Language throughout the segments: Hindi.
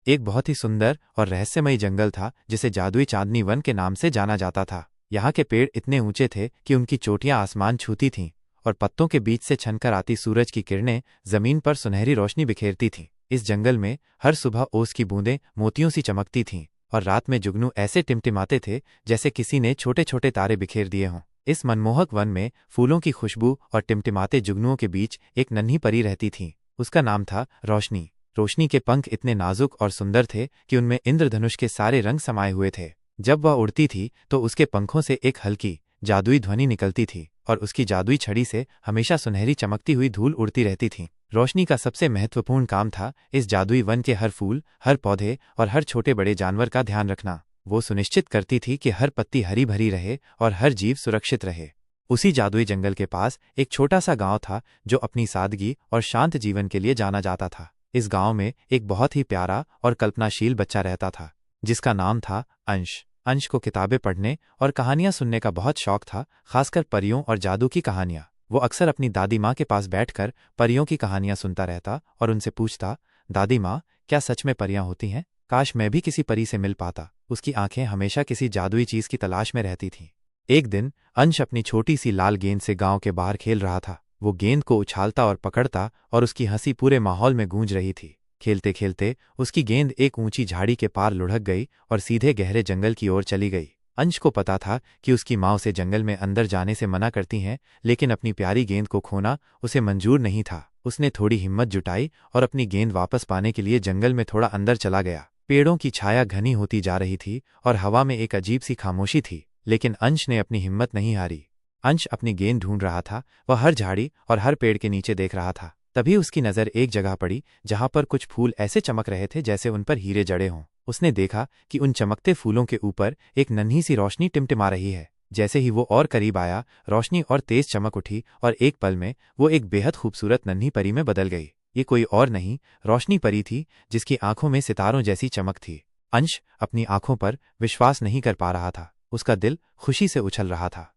एक बहुत ही सुंदर और रहस्यमयी जंगल था जिसे जादुई चांदनी वन के नाम से जाना जाता था। यहाँ के पेड़ इतने ऊंचे थे कि उनकी चोटियां आसमान छूती थीं और पत्तों के बीच से छनकर आती सूरज की किरणें जमीन पर सुनहरी रोशनी बिखेरती थीं। इस जंगल में हर सुबह ओस की बूंदें मोतियों सी चमकती थीं और रात में जुगनू ऐसे टिमटिमाते थे जैसे किसी ने छोटे छोटे तारे बिखेर दिए हों। इस मनमोहक वन में फूलों की खुशबू और टिमटिमाते जुगनुओं के बीच एक नन्ही परी रहती थी। उसका नाम था रोशनी। रोशनी के पंख इतने नाजुक और सुंदर थे कि उनमें इंद्रधनुष के सारे रंग समाये हुए थे। जब वह उड़ती थी तो उसके पंखों से एक हल्की जादुई ध्वनि निकलती थी और उसकी जादुई छड़ी से हमेशा सुनहरी चमकती हुई धूल उड़ती रहती थी। रोशनी का सबसे महत्वपूर्ण काम था इस जादुई वन के हर फूल, हर पौधे और हर छोटे बड़े जानवर का ध्यान रखना। वो सुनिश्चित करती थी कि हर पत्ती हरी भरी रहे और हर जीव सुरक्षित रहे। उसी जादुई जंगल के पास एक छोटा सा गांव था जो अपनी सादगी और शांत जीवन के लिए जाना जाता था। इस गांव में एक बहुत ही प्यारा और कल्पनाशील बच्चा रहता था जिसका नाम था अंश। अंश को किताबें पढ़ने और कहानियां सुनने का बहुत शौक था, खासकर परियों और जादू की कहानियां। वो अक्सर अपनी दादी माँ के पास बैठकर परियों की कहानियां सुनता रहता और उनसे पूछता, दादी माँ, क्या सच में परियां होती हैं? काश मैं भी किसी परी से मिल पाता। उसकी आंखें हमेशा किसी जादुई चीज की तलाश में रहती थीं। एक दिन अंश अपनी छोटी सी लाल गेंद से गांव के बाहर खेल रहा था। वो गेंद को उछालता और पकड़ता और उसकी हंसी पूरे माहौल में गूंज रही थी। खेलते खेलते उसकी गेंद एक ऊंची झाड़ी के पार लुढ़क गई और सीधे गहरे जंगल की ओर चली गई। अंश को पता था कि उसकी माँ उसे जंगल में अंदर जाने से मना करती हैं, लेकिन अपनी प्यारी गेंद को खोना उसे मंजूर नहीं था। उसने थोड़ी हिम्मत जुटाई और अपनी गेंद वापस पाने के लिए जंगल में थोड़ा अंदर चला गया। पेड़ों की छाया घनी होती जा रही थी और हवा में एक अजीब सी खामोशी थी, लेकिन अंश ने अपनी हिम्मत नहीं हारी। अंश अपनी गेंद ढूंढ रहा था। वह हर झाड़ी और हर पेड़ के नीचे देख रहा था। तभी उसकी नज़र एक जगह पड़ी जहां पर कुछ फूल ऐसे चमक रहे थे जैसे उन पर हीरे जड़े हों। उसने देखा कि उन चमकते फूलों के ऊपर एक नन्ही सी रोशनी टिमटिमा रही है। जैसे ही वो और करीब आया, रोशनी और तेज चमक उठी और एक पल में वो एक बेहद खूबसूरत नन्ही परी में बदल गई। ये कोई और नहीं, रोशनी परी थी जिसकी आंखों में सितारों जैसी चमक थी। अंश अपनी आंखों पर विश्वास नहीं कर पा रहा था। उसका दिल खुशी से उछल रहा था।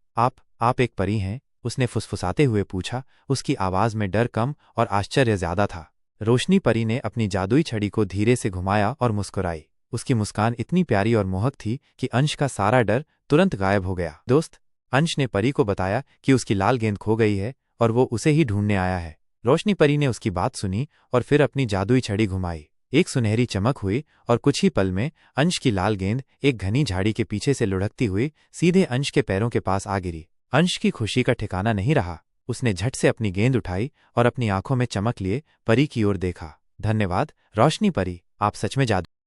आप एक परी हैं? उसने फुसफुसाते हुए पूछा। उसकी आवाज में डर कम और आश्चर्य ज्यादा था। रोशनी परी ने अपनी जादुई छड़ी को धीरे से घुमाया और मुस्कुराई। उसकी मुस्कान इतनी प्यारी और मोहक थी कि अंश का सारा डर तुरंत गायब हो गया। दोस्त, अंश ने परी को बताया कि उसकी लाल गेंद खो गई है और वो उसे ही ढूंढने आया है। रोशनी परी ने उसकी बात सुनी और फिर अपनी जादुई छड़ी घुमाई। एक सुनहरी चमक हुई और कुछ ही पल में अंश की लाल गेंद एक घनी झाड़ी के पीछे से लुढ़कती हुई सीधे अंश के पैरों के पास आ गिरी। अंश की खुशी का ठिकाना नहीं रहा। उसने झट से अपनी गेंद उठाई और अपनी आंखों में चमक लिए परी की ओर देखा। धन्यवाद रोशनी परी, आप सच में जादू